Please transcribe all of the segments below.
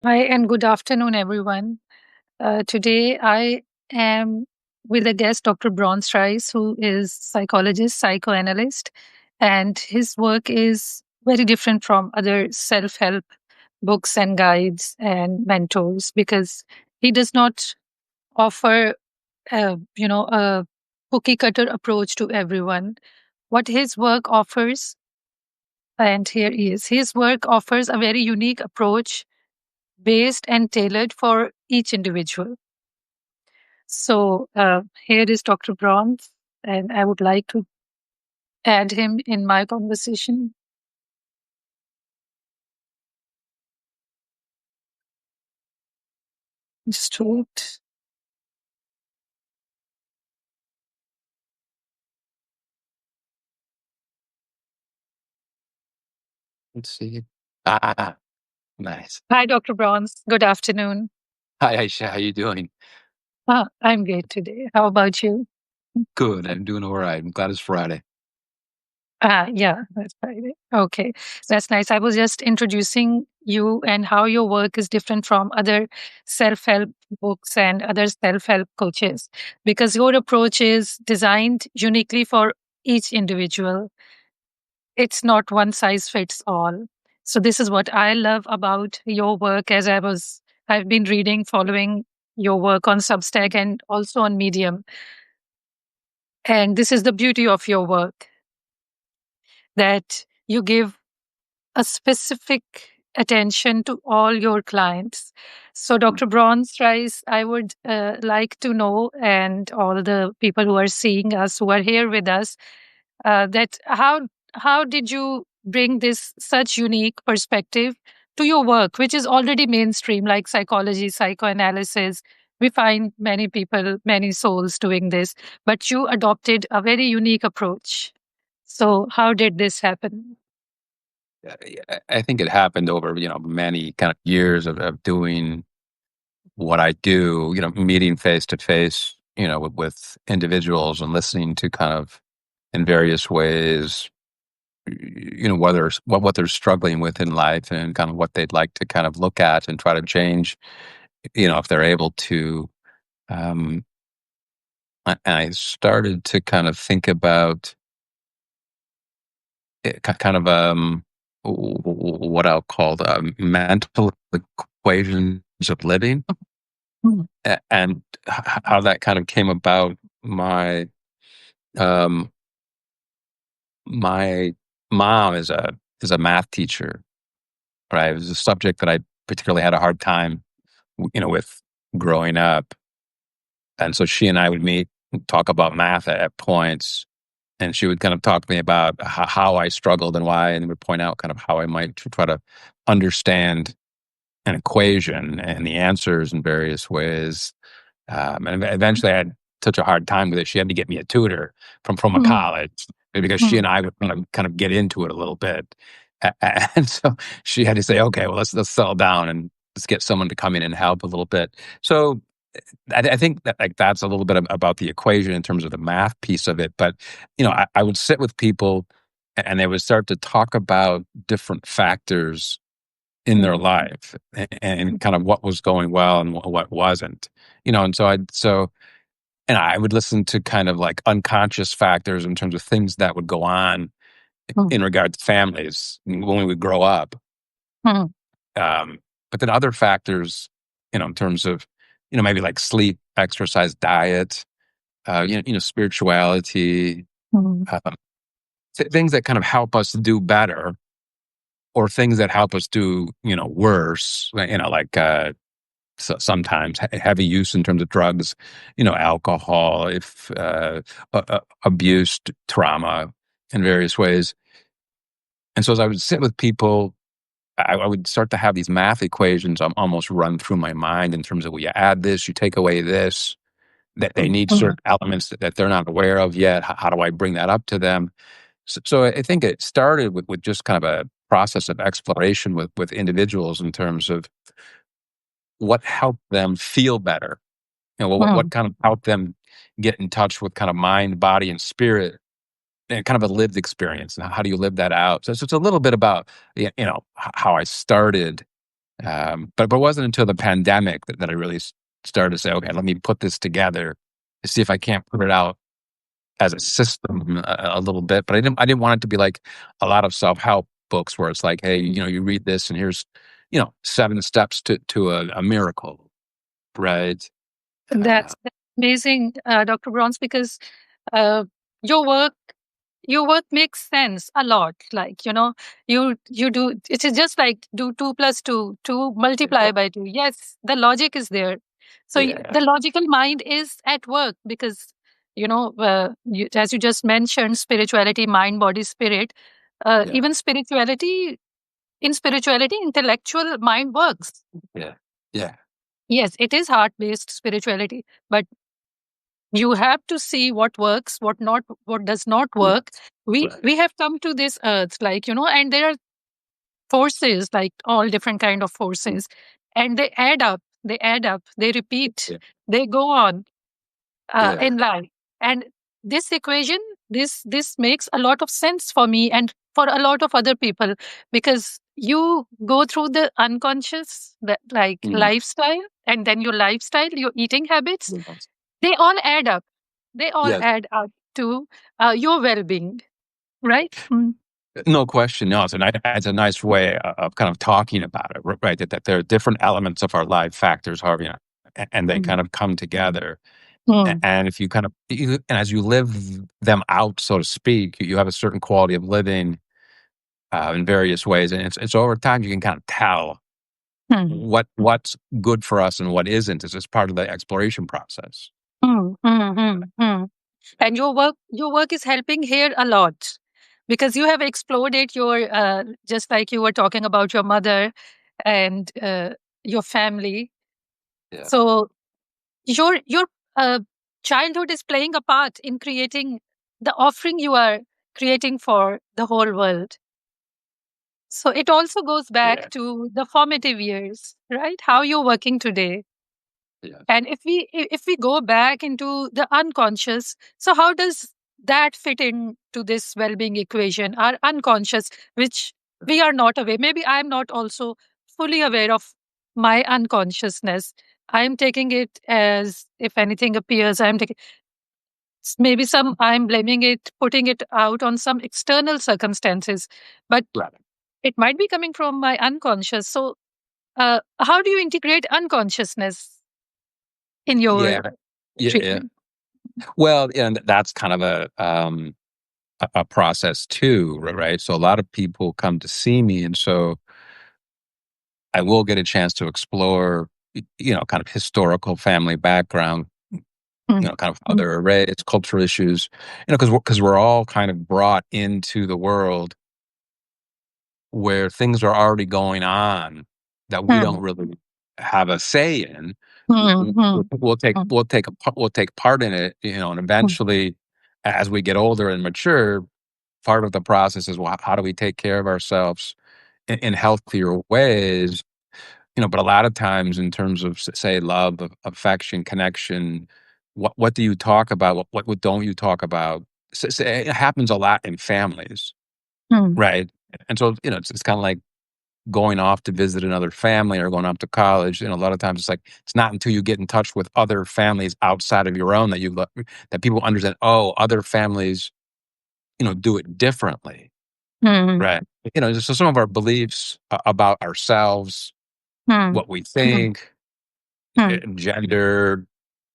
Hi, and good afternoon, everyone. Today, I am with a guest, Dr. Bronce, who is psychologist, psychoanalyst, and his work is very different from other self-help books and guides and mentors because he does not offer, a cookie cutter approach to everyone. What his work offers, and here he is, his work offers a very unique approach based and tailored for each individual. So here is Dr. Bronze, and I would like to add him in my conversation. Just wait. Let's see. Nice. Hi, Dr. Bronze. Good afternoon. Hi, Ayesha. How you doing? I'm great today. How about you? Good. I'm doing all right. I'm glad it's Friday. Yeah, that's Friday. Okay, that's nice. I was just introducing you and how your work is different from other self help books and other self help coaches because your approach is designed uniquely for each individual. It's not one size fits all. So this is what I love about your work as I've been reading, following your work on Substack and also on Medium. And this is the beauty of your work that you give a specific attention to all your clients. So, Dr. Bronze Rice, I would like to know, and all the people who are seeing us, who are here with us, that how did you bring this such unique perspective to your work, which is already mainstream, like psychology, psychoanalysis. We find many people, many souls doing this, but you adopted a very unique approach. So, how did this happen? I think it happened over, many kind of years of doing what I do, meeting face to face, with individuals and listening to kind of in various ways, whether what they're struggling with in life and kind of what they'd like to kind of look at and try to change, if they're able to. Um, and I started to kind of think about kind of what I'll call the mental equations of living, Mm, and how that kind of came about. Um, my mom is a math teacher, right? It was a subject that I particularly had a hard time, with growing up, and so she and I would meet, and talk about math at points, and she would kind of talk to me about how I struggled and why, and would point out kind of how I might try to understand an equation and the answers in various ways. And eventually, I had such a hard time with it. She had to get me a tutor from a mm, college because she mm, and I would kind of get into it a little bit, and so she had to say, "Okay, well, let's settle down and let's get someone to come in and help a little bit." So I think that like that's a little bit about the equation in terms of the math piece of it. But I would sit with people and they would start to talk about different factors in their mm, life and kind of what was going well and what wasn't. And and I would listen to kind of like unconscious factors in terms of things that would go on mm, in regard to families when we would grow up. mm, Um, but then other factors, in terms of, maybe like sleep, exercise, diet, spirituality, mm, um, things that kind of help us do better or things that help us do, worse, like, sometimes heavy use in terms of drugs, alcohol, if abuse, trauma in various ways. And so as I would sit with people, I would start to have these math equations almost run through my mind in terms of, well, you add this, you take away this, that they need mm, certain elements that they're not aware of yet. How do I bring that up to them? So I think it started with just kind of a process of exploration with individuals in terms of what helped them feel better. What mm, kind of helped them get in touch with kind of mind, body, and spirit, and kind of a lived experience. And how do you live that out? So it's a little bit about how I started But it wasn't until the pandemic that I really started to say, okay, let me put this together to see if I can't put it out as a system a little bit. But I didn't want it to be like a lot of self help books where it's like, hey, you read this and here's 7 steps to a miracle, right? Uh, That's amazing, Dr. Bronze, because uh, your work your work makes sense a lot. Like, you do it is just like do 2 plus 2, 2 multiply by 2. Yes, the logic is there. So yeah, the logical mind is at work because as you just mentioned, spirituality, mind, body, spirit. yeah, Even spirituality, intellectual mind works. yeah, yeah, Yes, it is heart based spirituality, but you have to see what works, what does not yeah, work. we right, we have come to this earth, and there are forces, like all different kind of forces, and they add up, they repeat, yeah, they go on yeah, in life. And this equation, this makes a lot of sense for me and for a lot of other people, because you go through the unconscious, that like mhm, lifestyle, and then your lifestyle, your eating habits, yes, they all add up. They all yes. add up to your well-being, right? Mm. No question. No, it's a nice way of kind of talking about it, right? That there are different elements of our life factors, however, and they kind Mm. of come together. Mm. And if you kind of, and as you live them out, so to speak, you have a certain quality of living in various ways, and it's over time you can kind of tell Mm. what's good for us and what isn't. It's just part of the exploration process. Mm. Mm. Mm. Mm. And your work is helping here a lot, because you have explored it, your just like you were talking about your mother and your family. Yeah, So your uh, childhood is playing a part in creating the offering you are creating for the whole world. So it also goes yeah, back to the formative years, right? How you're working today. yeah. And if we go back into the unconscious, so how does that fit into this well-being equation? Our unconscious, which we are not aware. Maybe I'm not also fully aware of my unconsciousness. I'm taking it as if anything appears, maybe I'm blaming it, putting it out on some external circumstances, but Right. it might be coming from my unconscious. So how do you integrate unconsciousness in Yeah, your yeah, yeah. treatment? Well, and that's kind of a process too, right? So a lot of people come to see me, and so I will get a chance to explore, kind of historical family background, Mm, kind of how mm, they're raised, cultural issues, because we're all kind of brought into the world where things are already going on that we don't mm, really have a say in. mm, mm, We'll take mm, we'll take part in it, and mm, eventually, as we get older and mature, part of the process is, well, how do we take care of ourselves in healthier ways? But a lot of times, in terms of say love, affection, connection, what do you talk about? What don't you talk about? It happens a lot in families, mm, right? And so it's kind of like going off to visit another family or going off to college. A lot of times it's like it's not until you get in touch with other families outside of your own that people understand. Oh, other families, do it differently, mm, right? So some of our beliefs about ourselves, mm, what we mm, think, mm, gender,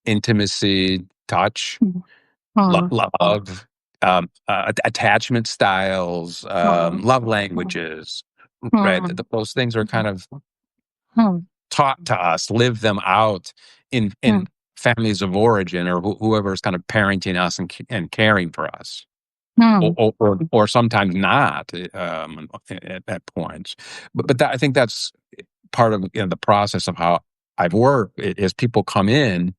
intimacy, touch, mm, mm, love, attachment styles, love languages, right? mm, Those things are kind of mm, taught to us, live them out in mm, families of origin or whoever is kind of parenting us and caring for us, or mm, or sometimes not at points. But I think that's part of the process of how I've worked is people come in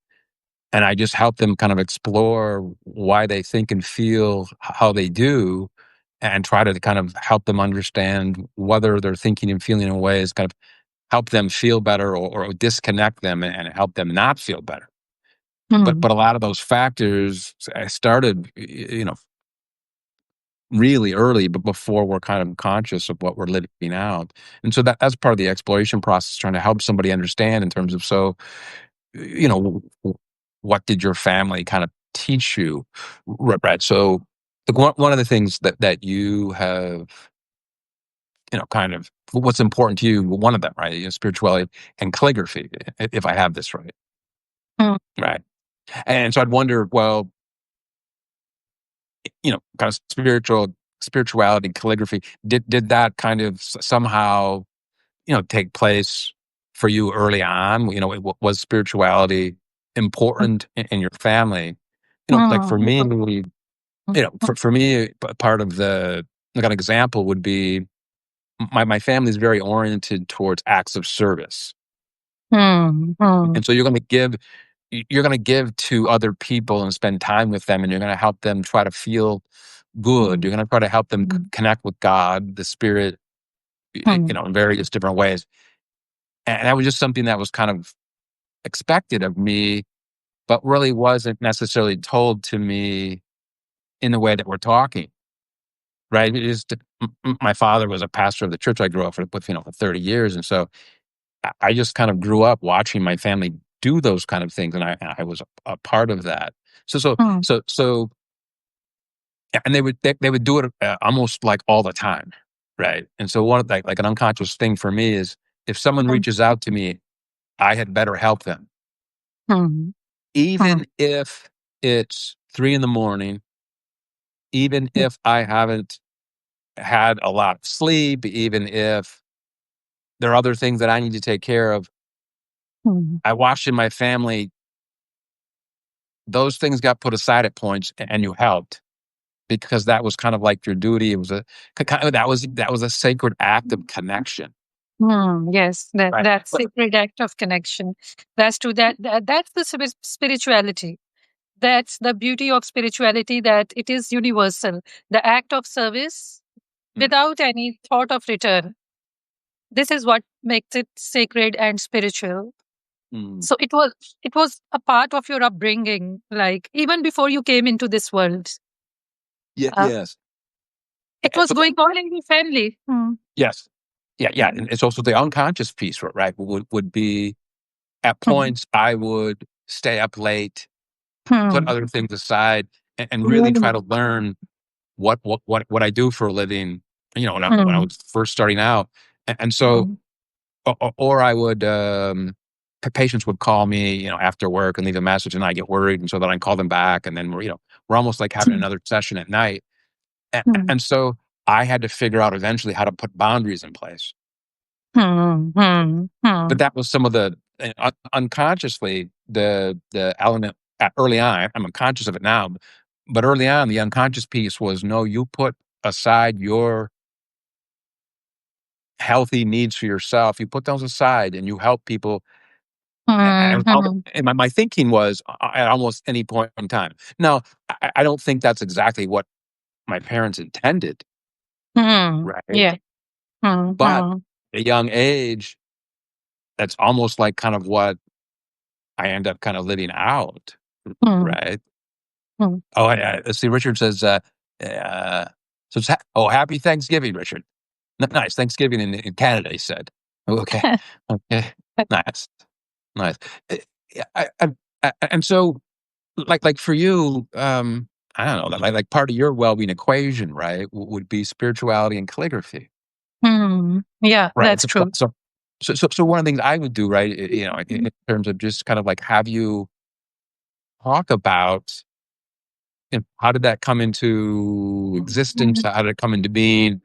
and I just help them kind of explore why they think and feel how they do, and try to kind of help them understand whether they're thinking and feeling in ways kind of help them feel better or disconnect them and help them not feel better. But mm, a lot of those factors I started, really early, but before we're kind of conscious of what we're living out. And so that's part of the exploration process, trying to help somebody understand in terms of, so, what did your family kind of teach you? Right. So one of the things that you have, kind of what's important to you, one of them, right? Spirituality and calligraphy, if I have this right. Mm, Right. And so I'd wonder, well, kind of spirituality, calligraphy, did that kind of somehow, take place for you early on? Was spirituality mm, important in your family? Like for mm, me, mm, for me, part of the, like, an example would be my family is very oriented towards acts of service. mm, mm, And so you're going to give to other people and spend time with them, and you're going to help them try to feel good. mm, You're going to try to help them mm, connect with God, the spirit, mm, in various different ways. And that was just something that was kind of expected of me, but really wasn't necessarily told to me in the way that we're talking. Right. It is, my father was a pastor of the church I grew up with, for 30 years. And so I just kind of grew up watching my family do those kind of things. And I was a part of that. So, so, mm, so, so, and they would do it almost like all the time. Right. And so one of, like an unconscious thing for me is, if someone mm, reaches out to me, I had better help them, mm, mm, even if it's 3 in the morning, even if I haven't had a lot of sleep, even if there are other things that I need to take care of. mm, I watched in my family, those things got put aside at points, and you helped, because that was kind of like your duty. It was that was a sacred act of connection. yes, that Right. that But sacred act of connection. That's true. That's the spirituality. That's the beauty of spirituality. That it is universal. The act of service mm, without any thought of return. This is what makes it sacred and spiritual. mm. So it was a part of your upbringing, like even before you came into this world. Uh, Yes. it was But going on in your family. Mm, yes. Yeah, and it's also the unconscious piece, right? Would be, at mm, points I would stay up late, put mm, other things aside, and really try mm, to learn what I do for a living, when I mm, was first starting out. And so, mm, or I would, patients would call me, after work, and leave a message, and I get worried, and so then I call them back, and then we're almost like having another session at night. mm, And so I had to figure out eventually how to put boundaries in place. mm, mm, But mm, that was some of the, unconsciously, the element, early on. I'm conscious of it now, but early on, the unconscious piece was, no, you put aside your healthy needs for yourself. You put those aside, and you help people. And, mm, mm, my thinking was, at almost any point in time. Now, I don't think that's exactly what my parents intended, right? yeah. Mm, But mm, at a young age, that's almost like kind of what I end up kind of living out, mm, right? mm. Oh, yeah. Let's see. Richard says, uh, so it's happy Thanksgiving, Richard. Nice. Thanksgiving in Canada, he said. Oh, okay. Okay. Nice. Nice. Uh, yeah, and so, like for you, I don't know, like part of your well-being equation, right, would be spirituality and calligraphy, Yeah, right? that's true. So one of the things I would do, right, in terms of just kind of like have you talk about, how did that come into existence? How did it come into being?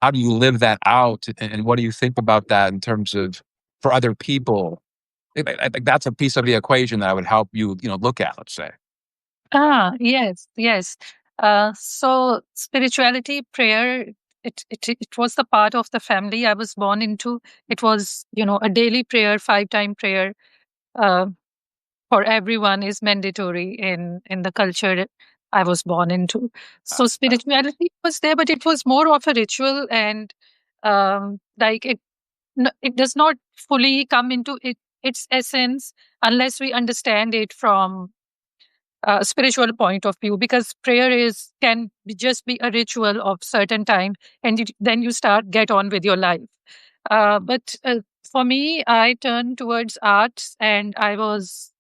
How do you live that out? And what do you think about that in terms of, for other people? I think that's a piece of the equation that I would help you, look at, let's say. Yes, yes. So spirituality, prayer, it was the part of the family I was born into. It was, a daily prayer, 5 time prayer, uh, for everyone is mandatory in the culture I was born into. Uh, So spirituality was there, but it was more of a ritual, and like it does not fully come into its essence unless we understand it from spiritual point of view, because prayer is can be just be a ritual of certain time, and then you start get on with your life. But for me, I turned towards arts, and I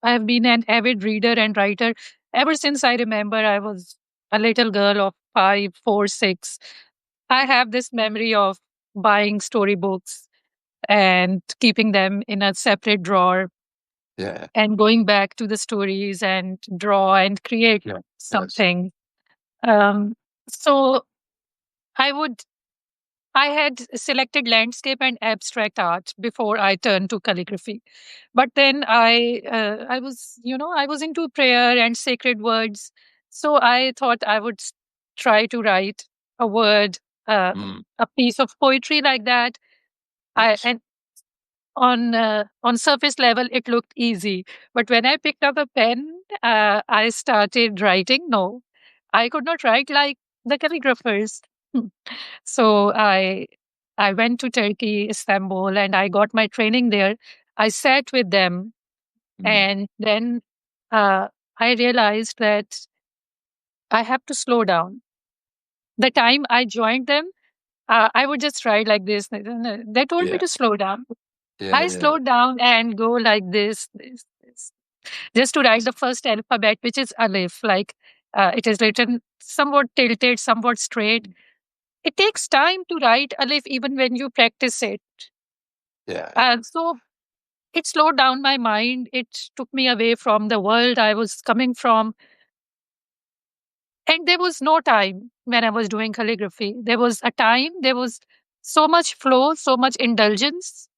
have been an avid reader and writer ever since I remember. I was a little girl of 5, 4, 6. I have this memory of buying storybooks and keeping them in a separate drawer Yeah. and going back to the stories and draw and create Yeah. Yes. something. Um, so I would I had selected landscape and abstract art before I turned to calligraphy. But then I was, I was into prayer and sacred words. So I thought I would try to write a word, uh, Mm, a piece of poetry like that. yes. And on surface level, it looked easy. But when I picked up a pen, I started writing. No, I could not write like the calligraphers. So I went to Turkey, Istanbul, and I got my training there. I sat with them, Mm, and then uh, I realized that I have to slow down. The time I joined them, I would just write like this. They told me yeah. to slow down. Yeah. I Yeah. slowed down and go like this, just to write the first alphabet, which is Aleph. Like it is written somewhat tilted, somewhat straight. It takes time to write Aleph even when you practice it. Yeah. So it slowed down my mind. It took me away from the world I was coming from. And there was no time when I was doing calligraphy. There was a time, there was so much flow, so much indulgence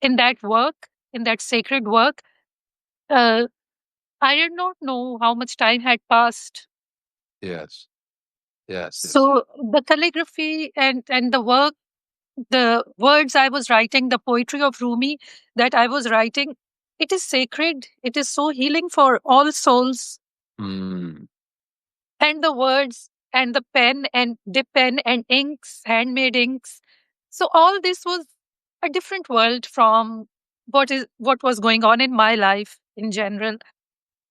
in that work, in that sacred work. Uh, I did not know how much time had passed. Yes. Yes. Yes. So the calligraphy and the work, the words I was writing, the poetry of Rumi that I was writing, it is sacred. It is so healing for all souls. Mm, And the words and the pen and dip pen and inks, handmade inks. So all this was a different world from what was going on in my life in general.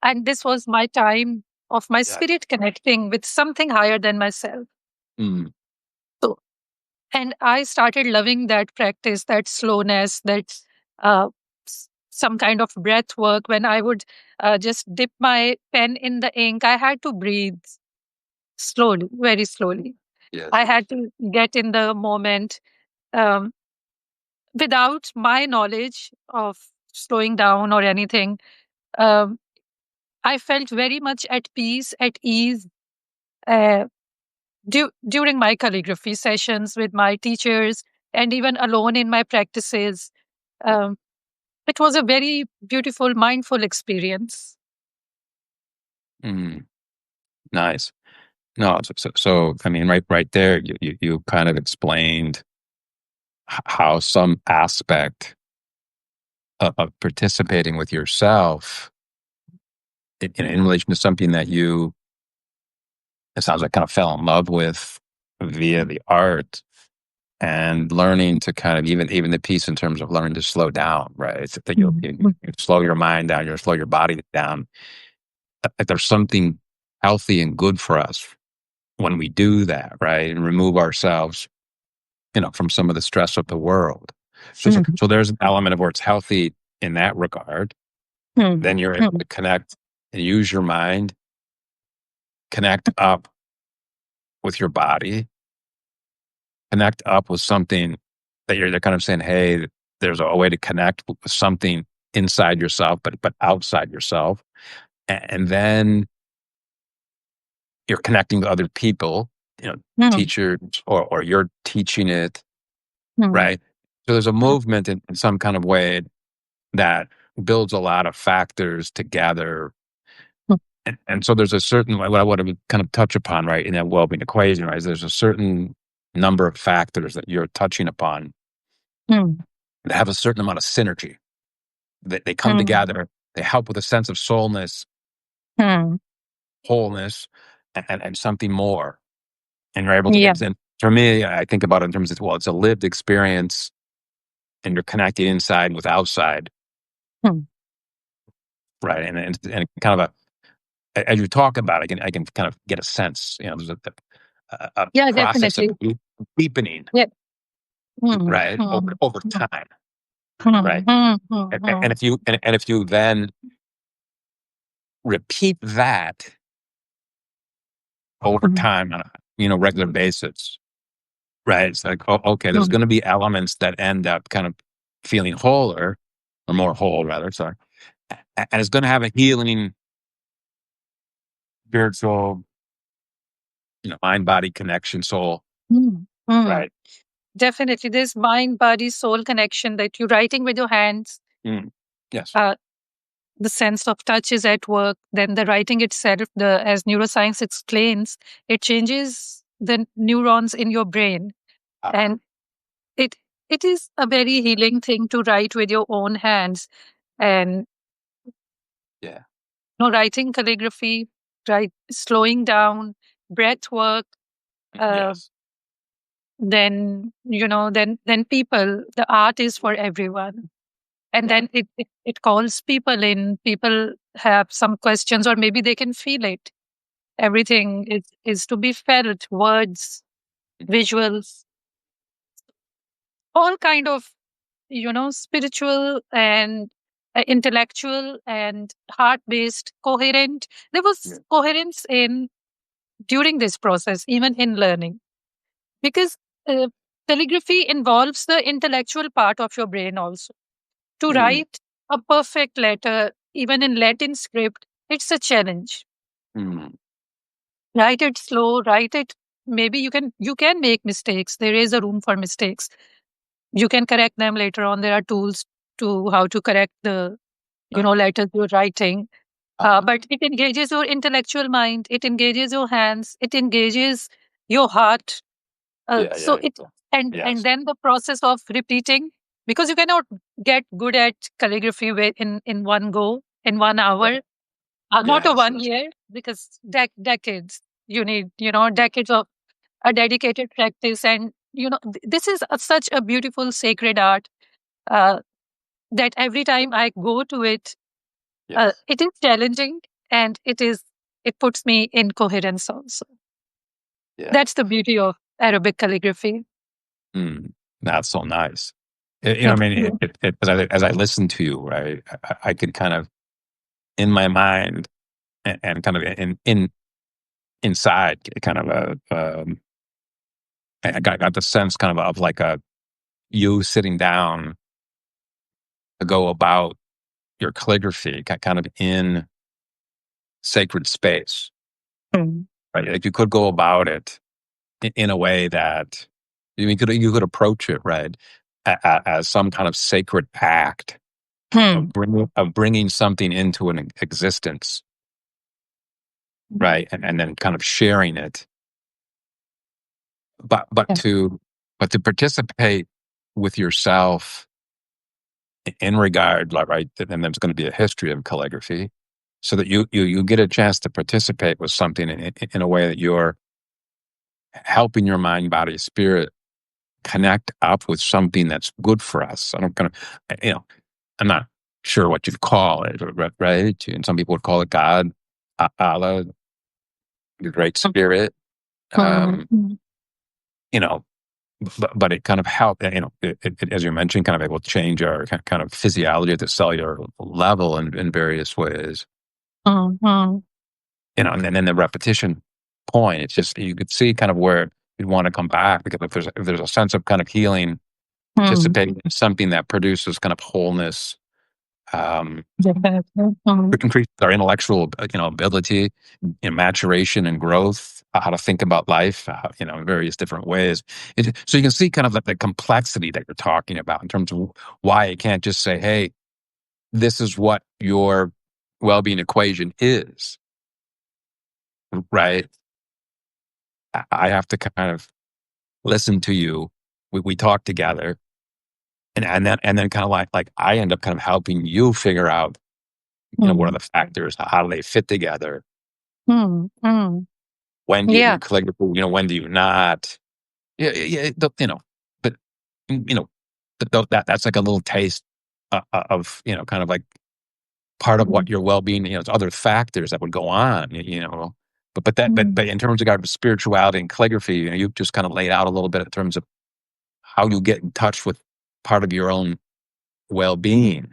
And this was my time of my yeah. spirit connecting with something higher than myself. Mm, So, and I started loving that practice, that slowness, that uh, some kind of breath work. When I would just dip my pen in the ink, I had to breathe slowly, very slowly. yes. I Yes. had to get in the moment. Um, Without my knowledge of slowing down or anything, um, I felt very much at peace, at ease. Uh, During my calligraphy sessions with my teachers and even alone in my practices. Um, it was a very beautiful, mindful experience. Mm, nice. No. So, I mean, right there, you kind of explained how some aspect of participating with yourself in relation to something that you, it sounds like, kind of fell in love with via the art, and learning to kind of, even the piece in terms of learning to slow down, right? It's that Mm, you slow your mind down, you slow your body down. That there's something healthy and good for us when we do that, right? And remove ourselves, from some of the stress of the world. So, so, mm, so there's an element of where it's healthy in that regard. mm, Then you're able mm, to connect and use your mind, connect up with your body, connect up with something that they're kind of saying, hey, there's a way to connect with something inside yourself, but outside yourself. And then you're connecting with other people, mm, teachers, or you're teaching it, mm, right? So there's a movement in some kind of way that builds a lot of factors together. mm, And so there's a certain, what I want to kind of touch upon, right, in that well-being equation, right? Is there's a certain number of factors that you're touching upon mm, that have a certain amount of synergy. They come mm, together, they help with a sense of soulness, mm. wholeness, and something more. And you're able to, Yeah. and for me, I think about it in terms of, well, it's a lived experience, and you're connecting inside with outside, Mm, right? And kind of as you talk about it, I can kind of get a sense. There's a Yeah, process of definitely. deepening, Yeah. Hmm, right, hmm, over hmm, time, hmm, right? hmm, hmm, And hmm, if you then repeat that over hmm, time on a regular basis, right? It's like, oh, okay, there's hmm, going to be elements that end up kind of feeling wholer, or more whole, rather. Sorry, and it's going to have a healing, spiritual, mind body connection, soul, hmm, hmm. right? Definitely. This mind, body, soul connection that you're writing with your hands, Mm. Yes. uh, the sense of touch is at work. Then the writing itself, as neuroscience explains, it changes the neurons in your brain. Ah, And it it is a very healing thing to write with your own hands. And yeah. writing calligraphy, right, slowing down, breath work, uh, Yes. then people, the art is for everyone. And Yeah. then it calls people in. People have some questions, or maybe they can feel it. Everything is to be felt, words, visuals, all kind of, spiritual and intellectual and heart based, coherent. There Yeah. was coherence in during this process, even in learning, because uh, calligraphy involves the intellectual part of your brain also. To Mm. write a perfect letter, even in Latin script, it's a challenge. Mm. Write it slow, write it. Maybe you can make mistakes. There is a room for mistakes. You can correct them later on. There are tools to how to correct the letters you're writing. Uh-huh. But it engages your intellectual mind. It engages your hands. It engages your heart. Yeah. So Yeah. it Yeah. and Yes. then the process of repeating, because you cannot get good at calligraphy in one go, in 1 hour, not a Yes. 1 year, because decades. You need decades of a dedicated practice. And this is such a beautiful sacred art, uh, that every time I go to it, Yes. it is challenging, and it puts me in coherence also. Yeah. That's the beauty of Arabic calligraphy. Mm. That's so nice. I Thank mean, you. as I listen to you, right, I could kind of in my mind, and kind of inside, kind of I got the sense kind of like a you sitting down to go about your calligraphy, kind of in sacred space, Mm. right? Like you could go about it in a way that you could approach it, right, as some kind of sacred act Hmm. of bringing something into an existence, right, and then kind of sharing it, but but Yeah. to but to participate with yourself in regard, like, right, and there's going to be a history of calligraphy, so that you get a chance to participate with something in a way that you're helping your mind, body, spirit connect up with something that's good for us. I don't kind of, I'm not sure what you'd call it, right? And some people would call it God, Allah, the Great Spirit. Mm. Um, you know, but it kind of helped. As you mentioned, kind of able to change our kind of physiology at the cellular level in various ways. Mm. Mm. And then the repetition point. It's just you could see kind of where you'd want to come back, because if there's a sense of kind of healing, Mm. participating in something that produces kind of wholeness, um, Definitely. Mm. increase our intellectual, ability, maturation and growth, how to think about life, in various different ways. So you can see kind of the complexity that you're talking about in terms of why you can't just say, "Hey, this is what your well-being equation is," right? I have to kind of listen to you. We talk together, and then kind of like I end up kind of helping you figure out, what are Mm. the factors, how do they fit together, Mm. Mm. when do you do Yeah. calligraphy, when do you not? Yeah, yeah, but you know, that's like a little taste of, kind of like part of what mm, your well-being, there's other factors that would go on, but mm, in terms of spirituality and calligraphy, you just kind of laid out a little bit in terms of how you get in touch with part of your own well-being.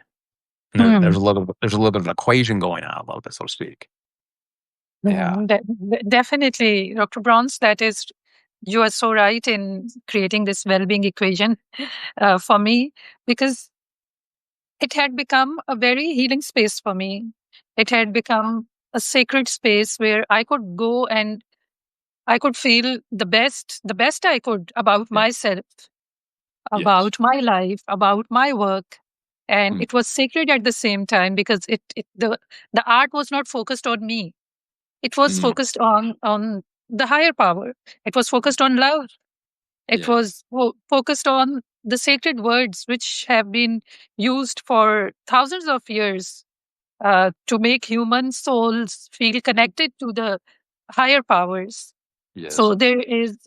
And mm, there's a little bit of an equation going on, a little bit, so to speak. Yeah. Definitely, Dr. Bronze, that is, you are so right in creating this well-being equation for me, because it had become a very healing space for me. It had become a sacred space where I could go and I could feel the best I could about Yeah. myself, Yes. about my life, about my work. And Mm, it was sacred at the same time, because the art was not focused on me. It was mm, focused on the higher power. It was focused on love. It yeah. was focused on the sacred words which have been used for thousands of years to make human souls feel connected to the higher powers. Yes. So there is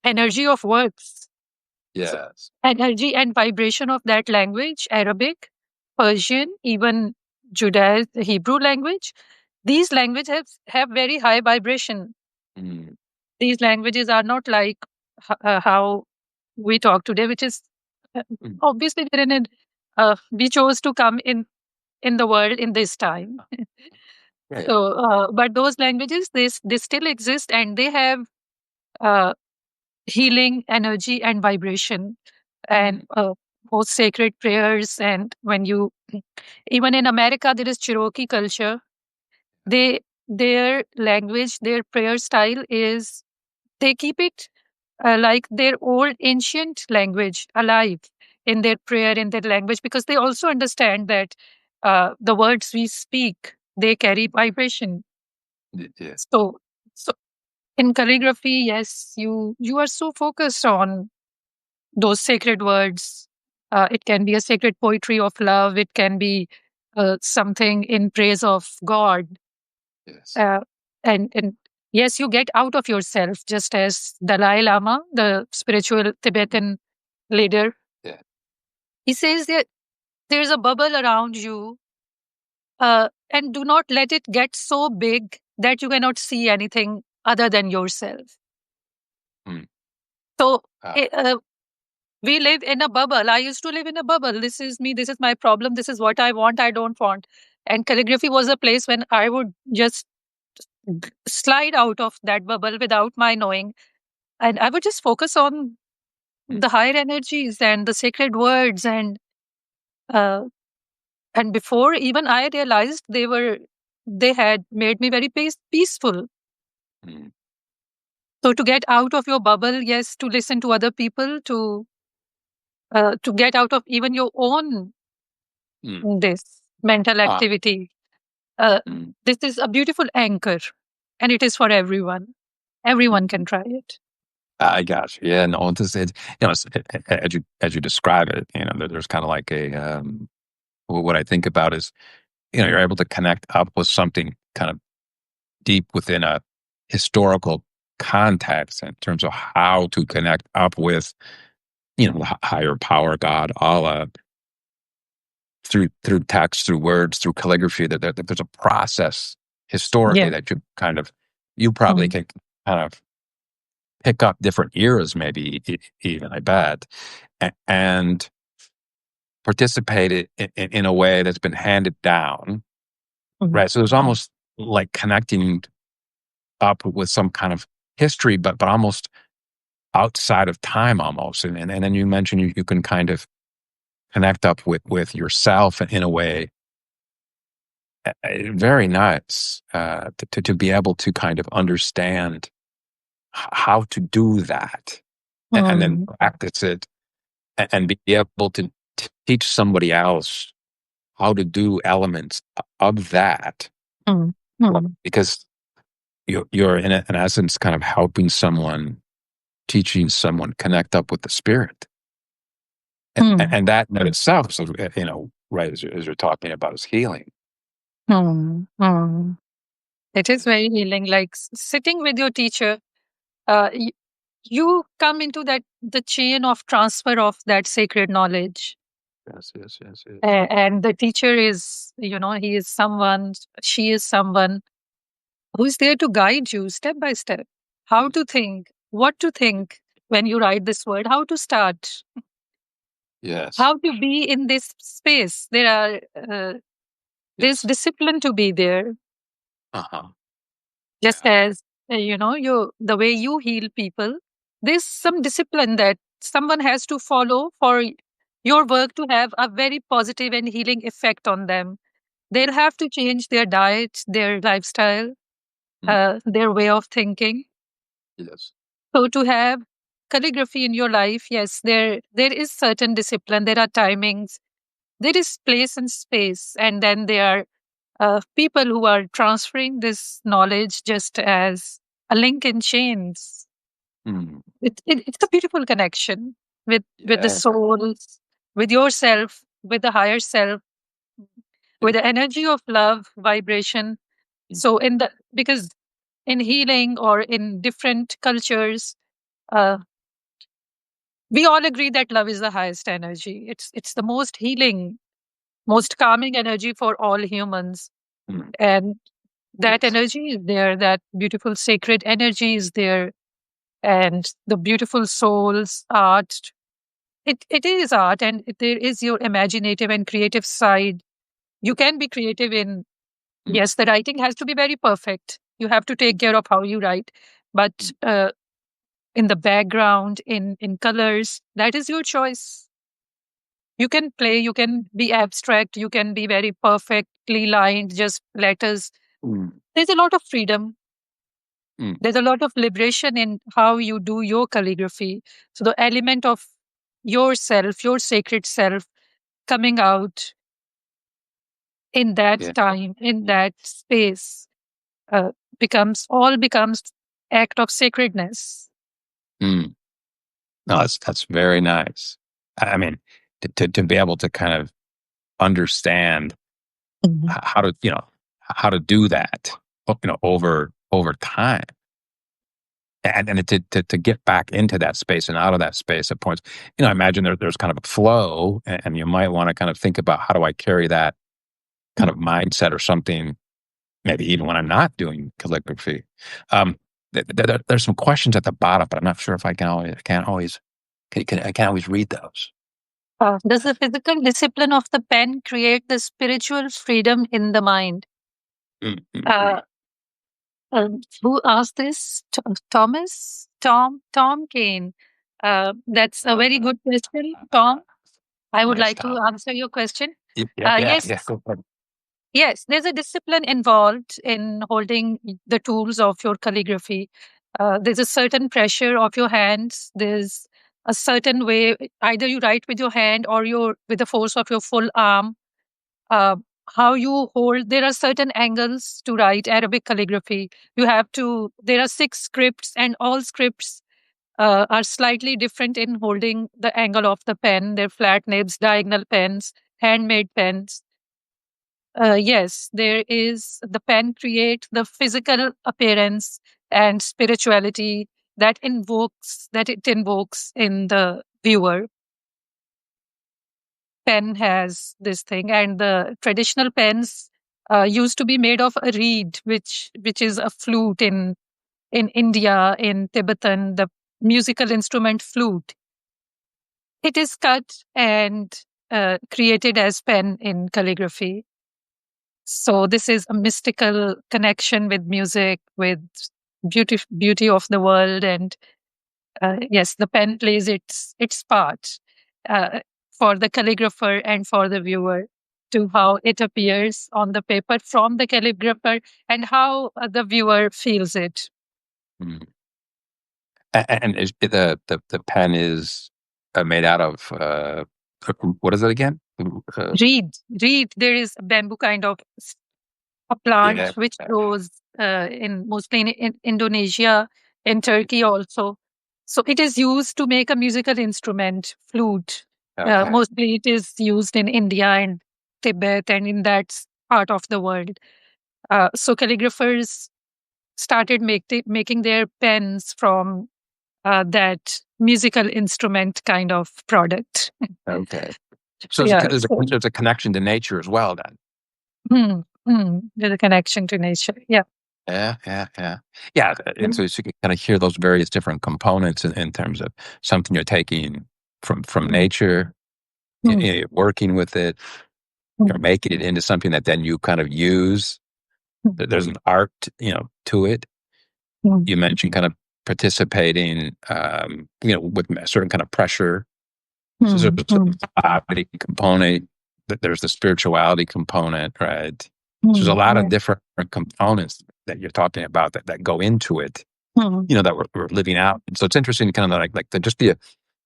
energy of words, so Yes. energy and vibration of that language, Arabic, Persian, even Judaism, Hebrew language. These languages have very high vibration. Mm, These languages are not like how we talk today, which is uh, mm, obviously we're in a, we chose to come in the world in this time. yeah. Yeah. So, but those languages, they still exist, and they have uh, healing energy and vibration, and Mm, most sacred prayers. And when you, even in America, there is Cherokee culture. Their language, their prayer style is, they keep it like their old ancient language alive in their prayer, in their language, because they also understand that the words we speak, they carry vibration. yeah. So, in calligraphy, yes, you are so focused on those sacred words. It can be a sacred poetry of love. It can be something in praise of God. Yes. Uh, and yes, you get out of yourself, just as Dalai Lama, the spiritual Tibetan leader, Yeah. he says that there's a bubble around you, and do not let it get so big that you cannot see anything other than yourself. Mm, So uh, eh, we live in a bubble. I used to live in a bubble. This is me. This is my problem. This is what I want. I don't want. And calligraphy was a place when I would just slide out of that bubble without my knowing. And I would just focus on mm, the higher energies and the sacred words. Uh, and before even I realized they had made me very peaceful. mm, So to get out of your bubble, yes, to listen to other people, to get out of even your own mm, this mental ah, activity. Uh, mm. this is a beautiful anchor, and it is for everyone. Everyone can try it. I got you. Yeah, no, this is, as you describe it, there's kind of like what I think about is, you're able to connect up with something kind of deep within a historical context in terms of how to connect up with, the higher power, God, Allah, through text, through words, through calligraphy. That there's a process historically Yeah. that you probably Mm, can kind of pick up different eras, maybe even, I bet, and participate in a way that's been handed down, mm, right? So there's almost like connecting up with some kind of history, but almost outside of time, almost. And then you mentioned you can kind of connect up with yourself in a way. Very nice, to be able to kind of understand how to do that, and then mm, practice it, and be able to teach somebody else how to do elements of that, mm, mm, because you're in essence kind of helping someone, teaching someone connect up with the spirit, mm, and that in itself, so right, as you're talking about, is healing. mm, mm. It is very healing. Like sitting with your teacher, you come into the chain of transfer of that sacred knowledge. Yes, yes, yes, yes. And the teacher is, he is someone, she is someone who is there to guide you step by step. How to think, what to think when you write this word, how to start, Yes. how to be in this space. There's Yes. discipline to be there, Uh-huh. just Yeah. as you the way you heal people. There's some discipline that someone has to follow for your work to have a very positive and healing effect on them. They'll have to change their diet, their lifestyle, Mm. their way of thinking. Yes. So to have calligraphy in your life, yes, there is certain discipline. There are timings. There is place and space, and then there are people who are transferring this knowledge just as a link in chains. Mm. It's a beautiful connection with the Yeah. souls, with yourself, with the higher self, Yeah. with the energy of love vibration. Mm. So in the because in healing or in different cultures, uh, we all agree that love is the highest energy. It's the most healing, most calming energy for all humans, Mm. and that Yes. energy is there. That beautiful sacred energy is there, and the beautiful souls art. It is art, and there is your imaginative and creative side. You can be creative in, Mm. yes, the writing has to be very perfect. You have to take care of how you write, but Mm. in the background, in colors, that is your choice. You can play, you can be abstract, you can be very perfectly lined, just letters. Mm. There's a lot of freedom. Mm. There's a lot of liberation in how you do your calligraphy. So the element of yourself, your sacred self, coming out in that Yeah. time, in that space, uh, becomes act of sacredness. Mm. No, that's very nice. I mean, to be able to kind of understand Mhm. how to, how to do that, over time. And to get back into that space and out of that space at points, I imagine there's kind of a flow, and you might want to kind of think about how do I carry that kind of mindset or something, maybe even when I'm not doing calligraphy. Um, there's some questions at the bottom, but I'm not sure if I can't always read those. Does the physical discipline of the pen create the spiritual freedom in the mind? Mm, mm, Uh, who asked this? Tom Kane. That's a very good question, Tom. I would nice, like to Tom. answer your question. Yeah, yeah, Yes, yeah. Go ahead. yes, there's a discipline involved in holding the tools of your calligraphy. There's a certain pressure of your hands. There's a certain way, either you write with your hand or with the force of your full arm. Uh, how you hold, there are certain angles to write Arabic calligraphy. There are six scripts, and all scripts are slightly different in holding the angle of the pen. They're flat nibs, diagonal pens, handmade pens. Yes, there is the pen create the physical appearance and spirituality that it invokes in the viewer. Pen has this thing, and the traditional pens used to be made of a reed, which is a flute in India, in Tibetan, the musical instrument flute. It is cut and created as pen in calligraphy. So this is a mystical connection with music, with beauty of the world, and yes, the pen plays its part uh, for the calligrapher and for the viewer to how it appears on the paper from the calligrapher and how the viewer feels it. Mm. And the pen is made out of what is it again? Reed, reed. There is a bamboo kind of a plant Yeah. which grows in mostly in Indonesia, in Turkey also. So it is used to make a musical instrument, flute. Okay. Mostly it is used in India and Tibet and in that part of the world. So calligraphers started making their pens from that musical instrument kind of product. Okay. So Yeah. there's a connection to nature as well then. There's a connection to nature. Yeah. Yeah, yeah, yeah. Yeah, and so Mm, you can kinda hear those various different components in terms of something you're taking from mm, nature, mm, working with it, you're mm, making it into something that then you kind of use. mm, There's an art, to it. mm, You mentioned kind of participating, with a certain kind of pressure. So mm, there's mm, a body component, there's the spirituality component, right? So there's a lot of yeah. different components that you're talking about that go into it, Mm, that we're living out. And so it's interesting, kind of like the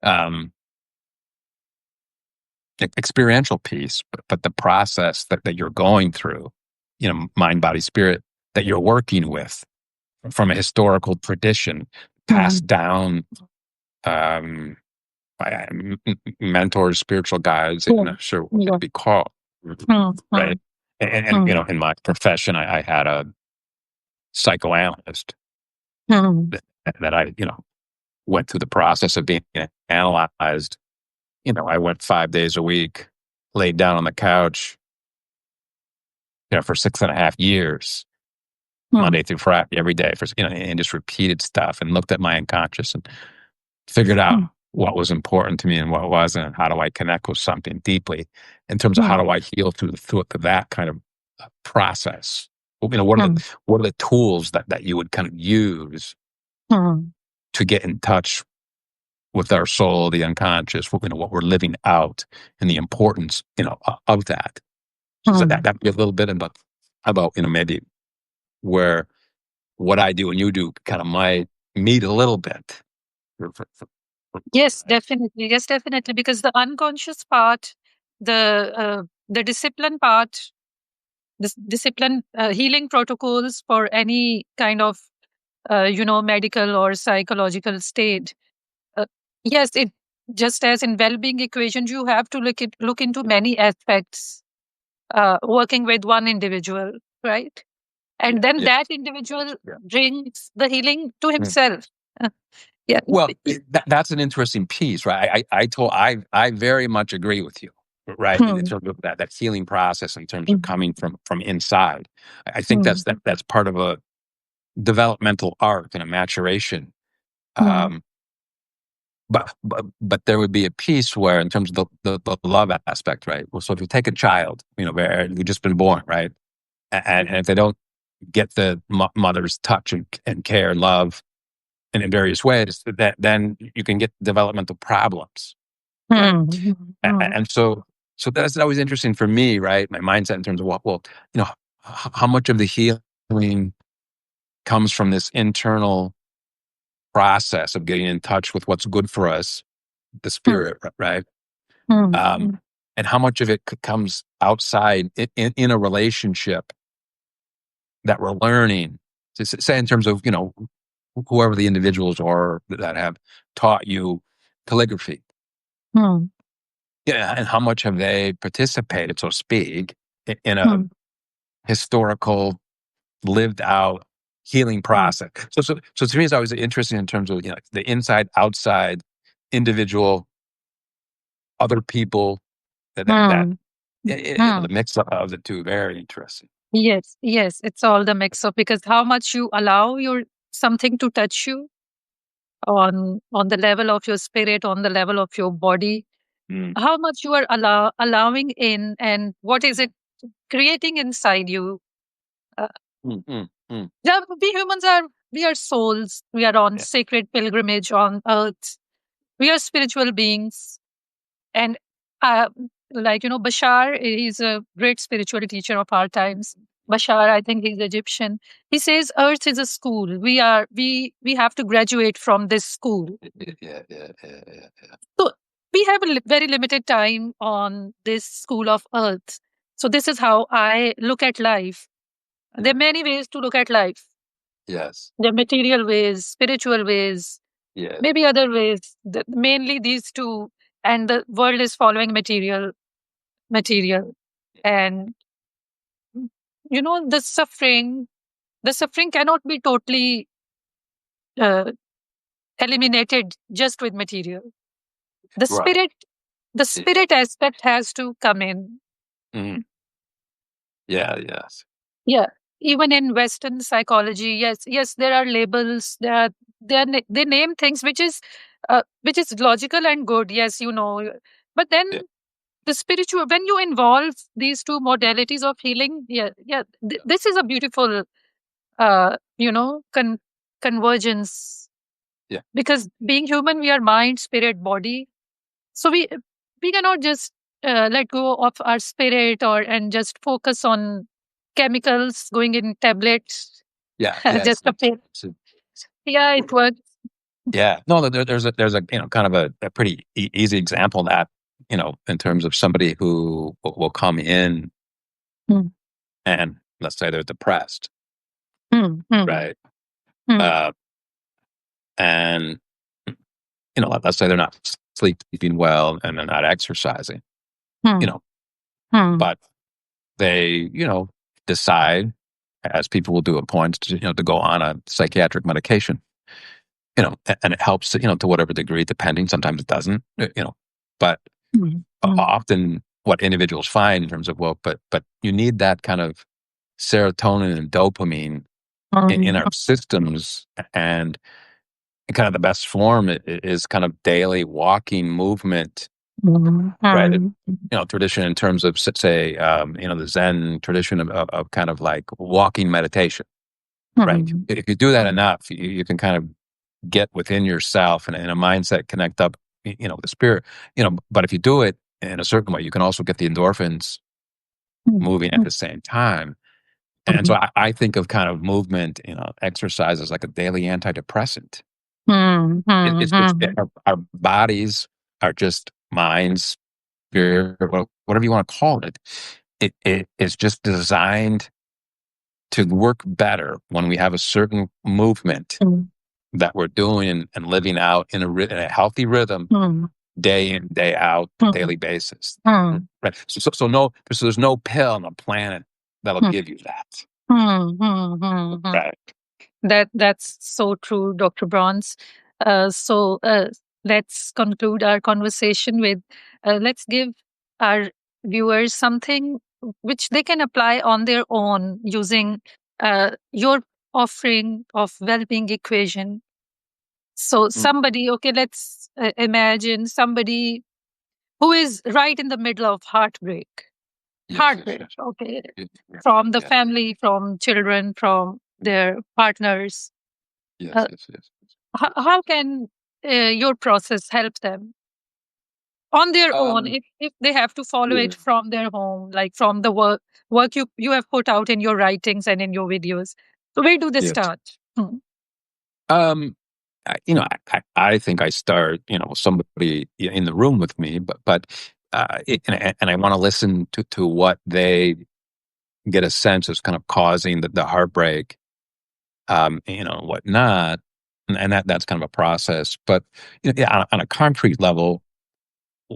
um, experiential piece, but the process that you're going through, mind, body, spirit, that you're working with from a historical tradition mm, passed down, um, by mentors, spiritual guides. I'm yeah. not sure what Yeah. they'd be called, Mm, right? mm, And mm, in my profession, I had a psychoanalyst mm, that I went through the process of being analyzed. I went 5 days a week, laid down on the couch, for 6.5 years, mm, Monday through Friday, every day for and just repeated stuff and looked at my unconscious and figured out mm, what was important to me and what wasn't, and how do I connect with something deeply in terms of how mm, do I heal through that kind of process. What are the mm, tools that you would kind of use mm, to get in touch with our soul, the unconscious, what we're living out, and the importance of that. So mm. that be a little bit about maybe where what I do and you do kind of might meet a little bit. Yes, definitely. Yes, definitely. Because the unconscious part, the discipline part, this discipline healing protocols for any kind of medical or psychological state. Uh, yes, it just as in well-being equation, you have to look into many aspects. Working with one individual, right? And Yeah, then yeah, that individual yeah. brings the healing to himself. Uh, yeah. Well, that's an interesting piece, right? I very much agree with you, right? In Hmm, terms of that healing process, in terms of hmm, coming from inside. I think hmm, that's part of a developmental arc and a maturation. hmm, Um, but there would be a piece where, in terms of the love aspect, right? Well, so if you take a child, who just been born, right, and if they don't get the mother's touch and care and love, and in various ways, that then you can get developmental problems, right? hmm, hmm, And so that's always interesting for me, right? My mindset in terms of how much of the healing comes from this internal process of getting in touch with what's good for us, the hmm, spirit, right? hmm, Um, and how much of it comes outside in a relationship that we're learning to say, in terms of whoever the individuals are that have taught you calligraphy. hmm, Yeah, and how much have they participated, so to speak, in a hmm, historical, lived out healing hmm, process? So to me, it's always interesting in terms of the inside, outside, individual, other people, that hmm, hmm. the mix of the two. Very interesting. Yes, yes, it's all the mix of because how much you allow your something to touch you on the level of your spirit, on the level of your body, Mm, how much you are allowing in, and what is it creating inside you. Uh, mm, mm, mm. yeah, we are souls. We are on Yeah, sacred pilgrimage on earth. We are spiritual beings, and uh, Bashar is a great spiritual teacher of our times. Bashar, I think he's Egyptian. He says Earth is a school. We have to graduate from this school. yeah, yeah, yeah, yeah, yeah. So we have a very limited time on this school of Earth. So this is how I look at life. There are Yeah. many ways to look at life. Yes. There are material ways, spiritual ways, Yes. maybe other ways. Mainly these two, and the world is following material, and the suffering cannot be totally uh, eliminated just with material. The Right. spirit the Yeah. spirit aspect has to come in. Mhm. Yeah, yes. Yeah, even in Western psychology, yes, yes, there are labels. They name things which is logical and good. Yes, you know, but then Yeah, the spiritual, when you involve these two modalities of healing, yeah, yeah, yeah, this is a beautiful, you know, convergence. yeah, Because being human, we are mind, spirit, body. So we cannot just let go of our spirit or and just focus on chemicals going in tablets. yeah, yes, Just a yes. pill. Yeah, it works. Yeah. No, there's a kind of a pretty easy example of that, in terms of somebody who will come in Mm, and let's say they're depressed, mm, mm, right? mm, Uh, and let's say they're not sleeping well and they're not exercising, you mm, know, mm, but they, decide, as people will do at points, to go on a psychiatric medication, and it helps, to whatever degree, depending. Sometimes it doesn't, but mm, mm, often what individuals find in terms of, well, but you need that kind of serotonin and dopamine in our systems, and kind of the best form is kind of daily walking movement, mm, right? mm, Tradition in terms of, say, the Zen tradition of kind of like walking meditation, right? mm, If you do that enough, you can kind of get within yourself and a mindset connect up, with the spirit, but if you do it in a certain way, you can also get the endorphins mm, moving at mm, the same time. And so mm, I think of kind of movement, exercise as like a daily antidepressant. mm, It's just mm, our bodies are just minds, spirit, whatever you want to call it. It is just designed to work better when we have a certain movement mm, that we're doing and living out in in a healthy rhythm, mm, day in, day out, mm, daily basis. mm, Right. So there's no pill on the planet that'll mm, give you that. mm, mm, mm, mm. Right. That's so true, Dr. Bronze. So let's conclude our conversation with let's give our viewers something which they can apply on their own using your offering of well-being equation. So Mm. somebody, okay, let's imagine somebody who is right in the middle of Yes, yes, heartbreak, yes. okay, Yeah, yeah, from the yeah. family, from children, from their partners. Yes, Uh, yes, yes. how can your process help them on their own Um, if they have to follow yeah, it from their home, like from the work you have put out in your writings and in your videos? So where do they yes. start? Hmm. Um, I think I start, with somebody in the room with me, and I want to listen to what they get a sense is kind of causing the heartbreak, whatnot, and that's kind of a process. But yeah, on a concrete level,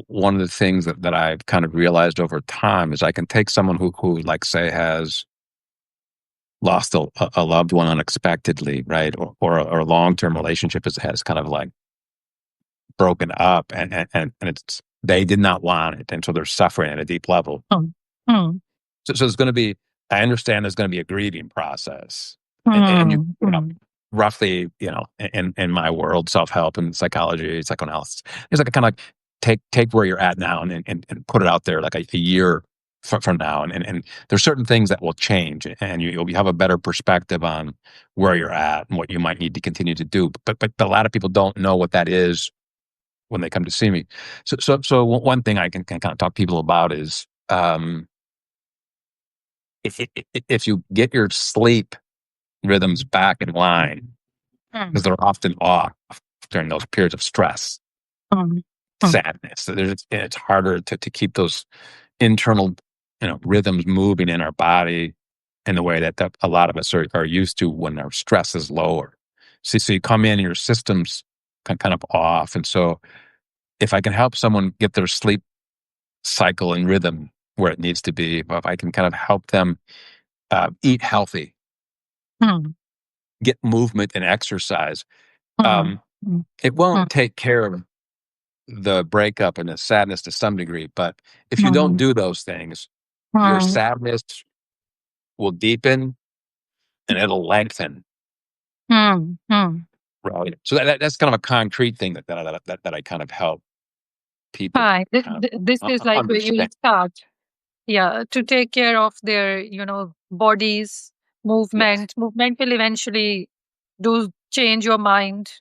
one of the things that I've kind of realized over time is I can take someone who like say has lost a loved one unexpectedly, right, or a long term relationship has kind of like broken up, and it's they did not want it, and so they're suffering at a deep level. Hmm. Hmm. So there's going to be, I understand there's going to be a grieving process, and Hmm. Hmm. roughly, in my world, self help and psychology, psychoanalysis, it's like a kind of like take where you're at now and put it out there like a year from now, and there's certain things that will change, and you'll have a better perspective on where you're at and what you might need to continue to do. But a lot of people don't know what that is when they come to see me. So one thing I can kind of talk to people about is, if you get your sleep rhythms back in line, Hmm. because they're often off during those periods of stress, Hmm. Hmm. sadness. So it's harder to keep those internal, rhythms moving in our body in the way that a lot of us are used to when our stress is lower. So you come in and your system's kind of off. And so if I can help someone get their sleep cycle and rhythm where it needs to be, if I can kind of help them eat healthy, Hmm. get movement and exercise, Hmm. um, it won't take care of the breakup and the sadness to some degree. But if you don't mm, do those things, your mm, sadness will deepen and it'll lengthen. mm. Right. So that's kind of a concrete thing that I kind of help people Fine. kind of This is like where you'll understand. start. Yeah, to take care of their, bodies, Yes. movement. Movement will eventually do change your mind,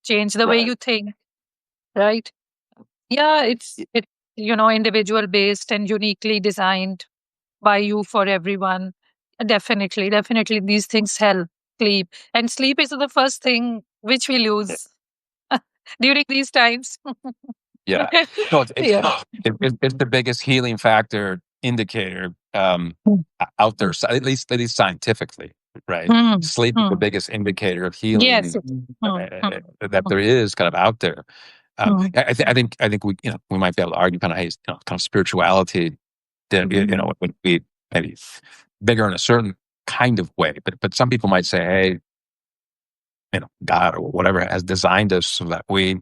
change the way Right. you think, right? Yeah, it's individual based and uniquely designed by you for everyone. Definitely, definitely these things help sleep. And sleep is the first thing which we Yeah. lose during these times. Yeah. No, it's Yeah. it's the biggest healing factor indicator out there, at least scientifically, right? Mm, Sleep is the mm. biggest indicator of Yes. healing Mm, mm, that mm, there is kind of out there. mm, I think we might be able to argue kind of, hey, kind of spirituality that would be maybe bigger in a certain kind of way, but some people might say, hey, God or whatever has designed us so that we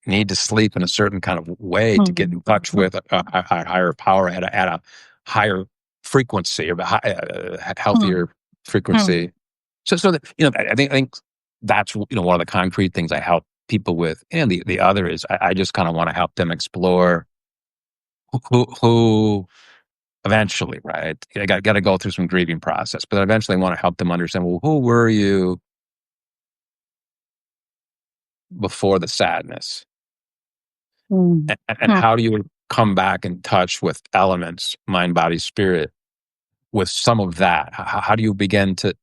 need to sleep in a certain kind of way to get mm, in touch with a higher power at a higher frequency or mm, healthier mm, frequency. So that, I think that's one of the concrete things I help people with, and the other is I just kind of want to help them explore who eventually, right? I got to go through some grieving process, but I eventually want to help them understand, well, who were you before the sadness? mm, And mm, how do you come back in touch with elements, mind, body, spirit, with some of that? How do you begin to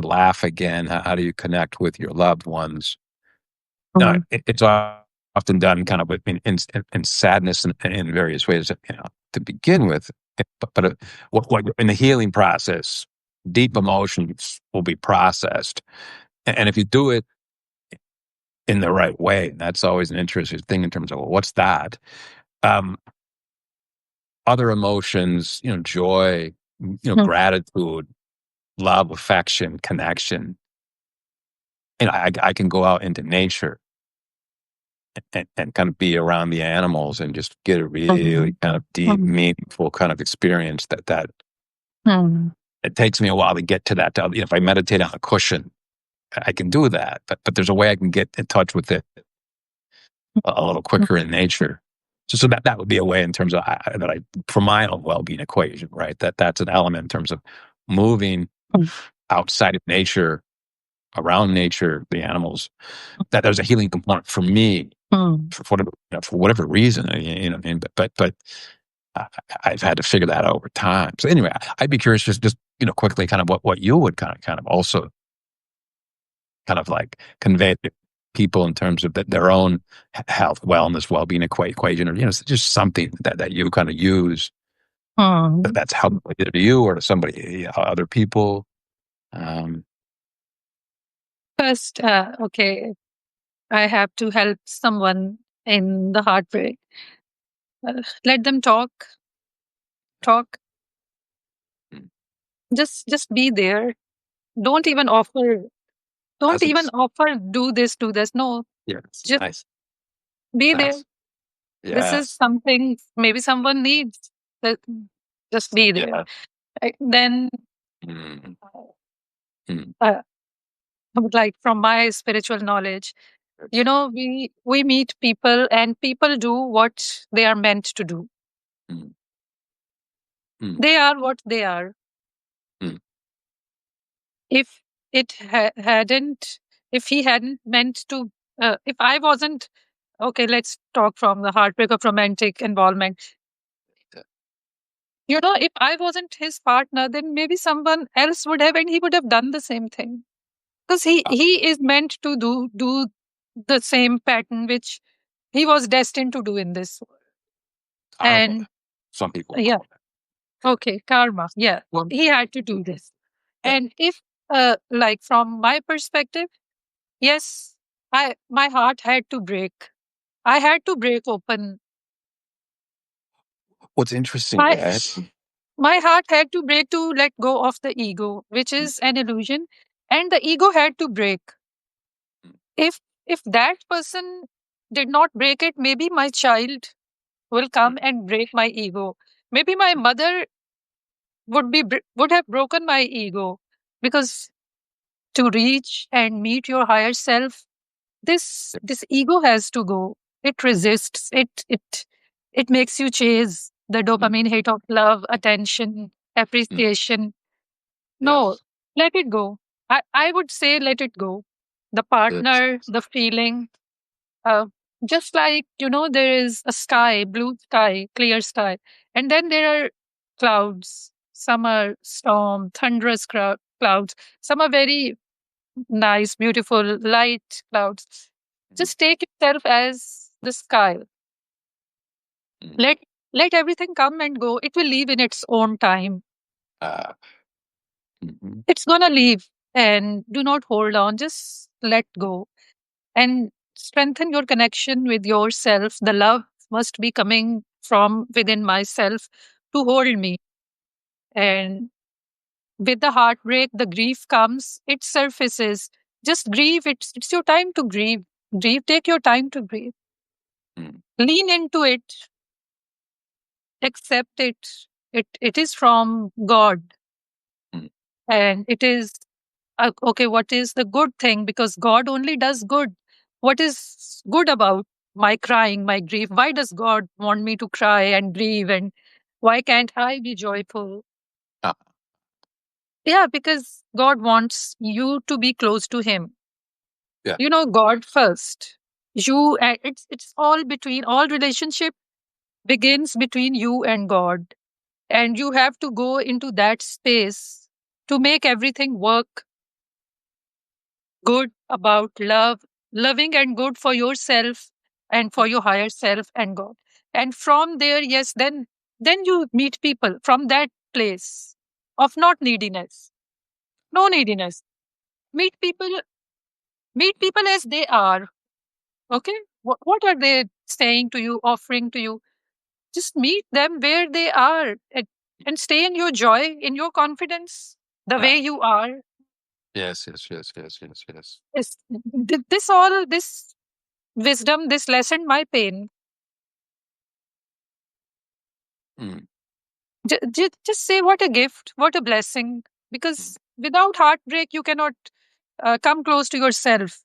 laugh again? How do you connect with your loved ones? Now, mm, it's often done kind of in sadness in various ways, to begin with. But what in the healing process, deep emotions will be processed, and if you do it in the right way, that's always an interesting thing in terms of, well, what's that? Um, Other emotions, joy, mm, gratitude, love, affection, connection. I can go out into nature and kind of be around the animals and just get a really mm, kind of deep, mm, meaningful kind of experience that mm, it takes me a while to get to that. If I meditate on a cushion, I can do that, but there's a way I can get in touch with it a little quicker in nature. So that would be a way in terms of for my own well-being equation, right? That's an element in terms of moving mm, outside of nature, around nature, the animals. That there's a healing component for me mm, for whatever reason. What I mean, but I, I've had to figure that out over time. So anyway, I'd be curious just quickly kind of what you would kind of also kind of like convey to people in terms of their own health, wellness, well-being equation, or it's just something that you kind of use mm. that's helpful either to you or to somebody, other people. Um, First, okay, I have to help someone in the heartbreak. Let them talk. mm, Just be there. Don't even offer. Don't even Presence. offer. Do this. No, Yes. just Nice. be there. Nice. This is Yes. something maybe someone needs. That- Just be there. Yeah. Right? Then, Mm, mm, uh, like from my spiritual knowledge, yes. we meet people and people do what they are meant to do. Mm, mm, They are what they are. mm. If it hadn't, if he hadn't meant to, if I wasn't, okay, let's talk from the heartbreak of romantic involvement. If I wasn't his partner, then maybe someone else would have, and he would have done the same thing. Because Uh, he is meant to do the same pattern which he was destined to do in this world. Karma. And Some people yeah, call it. okay, karma. Yeah, Well, he had to do this. yeah. And if, like from my perspective, yes, I my heart had to break. I had to break open. What's interesting, My Ed, my heart had to break to let go of the ego, which is an illusion, and the ego had to break. If if that person did not break it, maybe my child will come and break my ego. Maybe my mother would have broken my ego, because to reach and meet your higher self, this ego has to go. It resists. It makes you chase the Mm. dopamine hit of love, attention, Mm. appreciation. No, Yes. let it go. I would say let it go. The Yes. partner, the feeling, uh, just like, there is a sky, blue sky, clear sky, and then there are clouds. Some are storm, thunderous clouds. Some are very nice, beautiful, light clouds. Mm. Just take yourself as the sky. Mm. Let everything come and go. It will leave in its own time. Uh, mhm. It's gonna leave, and do not hold on. Just let go and strengthen your connection with yourself. The love must be coming from within myself to hold me. And with the heartbreak, the grief comes, it surfaces. Just grieve. It's your time to grieve. Grieve. Take your time to grieve. Mm. Lean into it. Accept it. It is from God, Mm. and it is okay. What is the good thing? Because God only does good. What is good about my crying, my grief? Why does God want me to cry and grieve? And why can't I be joyful? Uh, Yeah, because God wants you to be close to Him. yeah. God first. It's all between, all relationship begins between you and God. And you have to go into that space to make everything work good about love, loving and good for yourself and for Mm. your higher self and God. And from there, yes, then you meet people from that place of not neediness. No neediness. Meet people, meet people as they are. Okay? What are they saying to you, offering to you? Just meet them where they are, and stay in your joy, in your confidence, the way Uh, you are. yes. Yes. Yes. Yes. Yes. Yes. Is this all, this wisdom, this lessened my pain. Mm. Just say what a gift, what a blessing. Mm. Because without heartbreak, you cannot come close to yourself.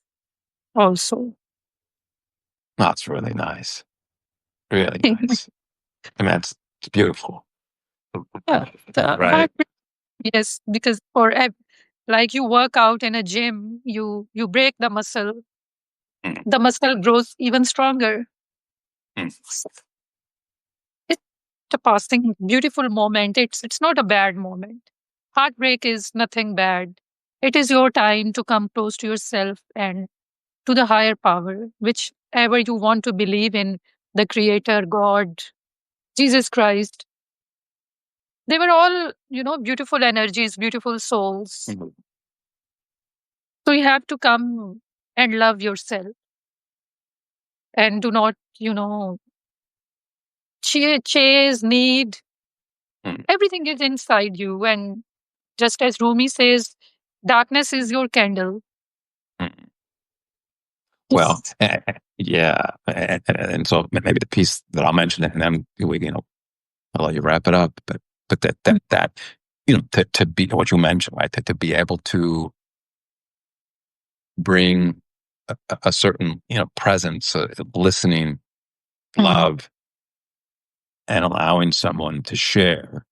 Also, That's really nice. Really nice. I mean, it's beautiful. yeah, the Right. heartbreak. Yes, because for like you work out in a gym, you break Mm. the muscle grows even stronger. Mm. It's a passing beautiful moment. It's not a bad moment. Heartbreak is nothing bad. It is your time to come close to yourself and to the higher power, whichever you want to believe in, the creator, God, Jesus Christ. They were all, beautiful energies, beautiful souls. Mm. So you have to come and love yourself, and do not, chase, need. Mm. Everything is inside you. And just as Rumi says, darkness is your candle. Mm. Well, Yes. yeah, and so maybe the piece that I'll mention, and then I'll let you wrap it up. But that to be what you mentioned, right? To be able to bring a certain presence, listening, Mm, love, and allowing someone to share,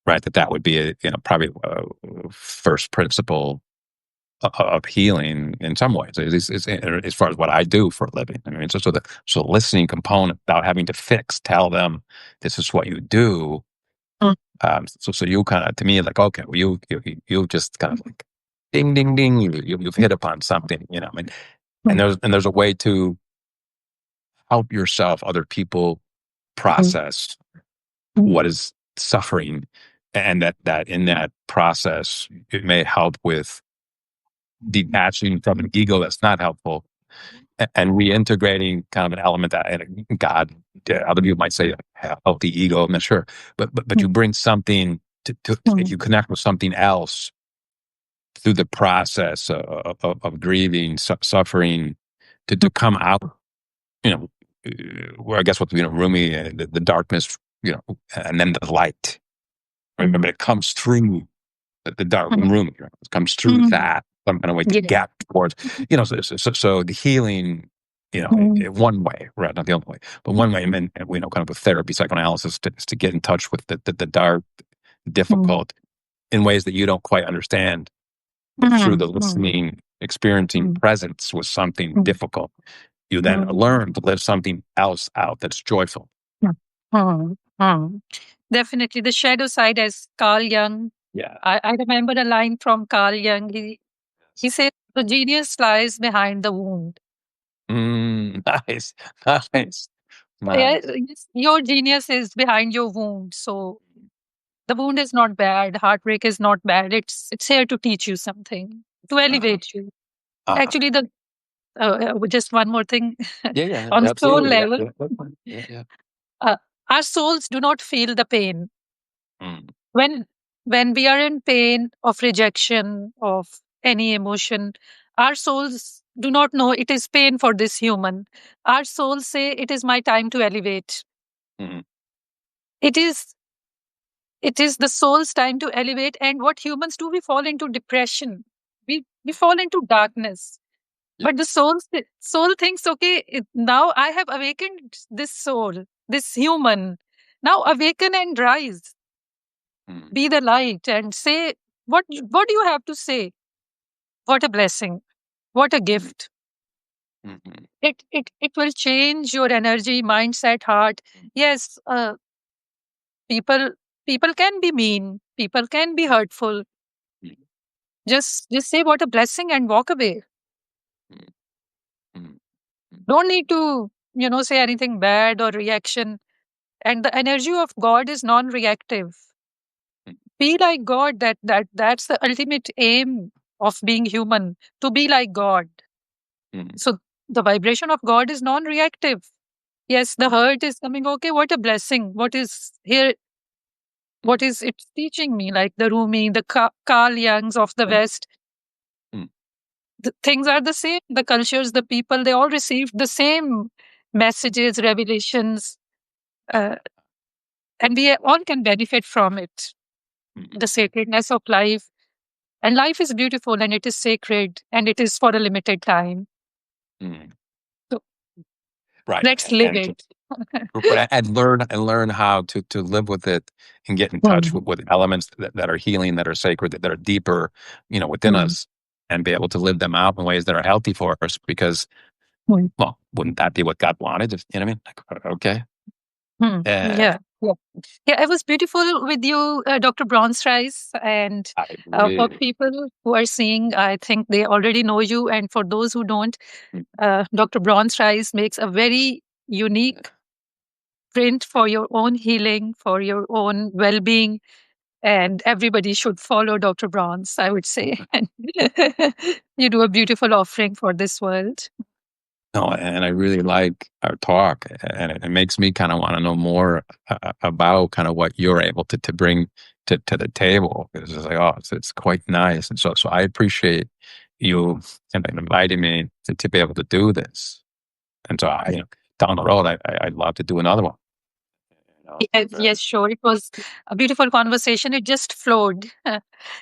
right? That would be probably a first principle of healing in some ways. As far as what I do for a living. I mean, so the listening component without having to tell them this is what you do. mm, So you kind of, to me, like, okay, well, you just kind of like ding ding ding, you've hit upon something, and mm, there's a way to help yourself, other people mm, process mm, what is suffering, and that in that process it may help with detaching from an ego that's not helpful, and reintegrating kind of an element that, and God, other people might say a healthy ego. I'm not sure, but you mm, bring something to mm, you connect with something else through the process of grieving, suffering, to mm, come out. you know, where I guess what, Rumi, the darkness, and then the light. Right? But it comes through the dark Mhm. room. It comes through Mhm. that some kind of way to Yeah. get towards, so the healing, Mhm. one way, right? Not the only way, but one way, and then, kind of with therapy, psychoanalysis, is to get in touch with the dark, Mhm. difficult, in ways that you don't quite understand, but through Mhm. the listening, experiencing Mhm. presence with something Mhm. difficult, you then Mhm. learn to live something else out that's joyful. Mhm. Mhm. Mhm. Definitely. The shadow side, as Carl Jung, Yeah. I remember a line from Carl Jung. He said, the genius lies behind the wound. Nice, nice, Yeah, nice. yes, your genius is behind your wound. So the wound is not bad. Heartbreak is not bad. It's here to teach you something, to Uh-huh. elevate you. Uh-huh. Actually, the just one more thing Yeah, yeah, on soul absolutely. Yeah, level, yeah, that's fine. Yeah, yeah. uh, our souls do not feel the pain Mm, when we are in pain of rejection of any emotion. Our souls do not know it is pain for this human. Our souls say it is my time to elevate. mm, It is it is the soul's time to elevate. And what humans do, we fall into depression. We fall into darkness. yeah. But the soul thinks, okay, now I have awakened this soul, this human. Now awaken and rise. Mm, Be the light and say what do you have to say? What a blessing. What a mm, gift. mhm, It will change your energy, mindset, heart. Yes, people people can be mean. People can be hurtful. mm, Just say what a blessing and walk away. mm, mm, mm, Don't need to, say anything bad or reaction. And the energy of God is non-reactive. mm, Be like God. That's the ultimate aim of being human, to be like God. mm, So the vibration of God is non-reactive. Yes, the hurt is coming. Okay, what a blessing. What is here? What is it teaching me? Like the Rumi, the Carl Jungs of the mm, West, mm, the things are the same. The cultures, the people, they all received the same messages, revelations, uh, and we all can benefit from it. mm, The sacredness of life. And life is beautiful and it is sacred and it is for a limited time. mm. So Right. let's live And it. but and learn how to live with it and get in touch Mm, with elements that are healing, that are sacred, that are deeper, within mm, us, and be able to live them out in ways that are healthy for us. Because, mm, well, wouldn't that be what God wanted? If, you know what I mean? Like, okay. Uh, yeah. Yeah. Yeah, it was beautiful with you, Dr. Bronze Rice. And I for really. people who are seeing, I think they already know you. And for those who don't, Mm, Dr. Bronze Rice makes a very unique print for your own healing, for your own well being. And everybody should follow Dr. Bronze, I would say. And you do a beautiful offering for this world. No, and I really like our talk, and it makes me kind of want to know more about kind of what you're able to bring to the table. Because it's like, oh, it's quite nice, and so I appreciate you and inviting me to be able to do this. And so, down the road, I'd love to do another one. Yes, yes, sure. It was a beautiful conversation. It just flowed.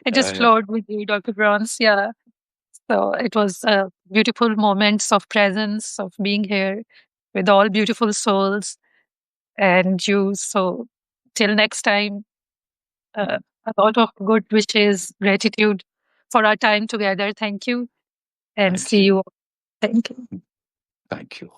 It just Yeah. flowed with you, Dr. Bronze. Yeah. So it was beautiful moments of presence, of being here with all beautiful souls and you. So till next time, a lot of good wishes, gratitude for our time together. Thank you and Thank see you. you. Thank you. Thank you.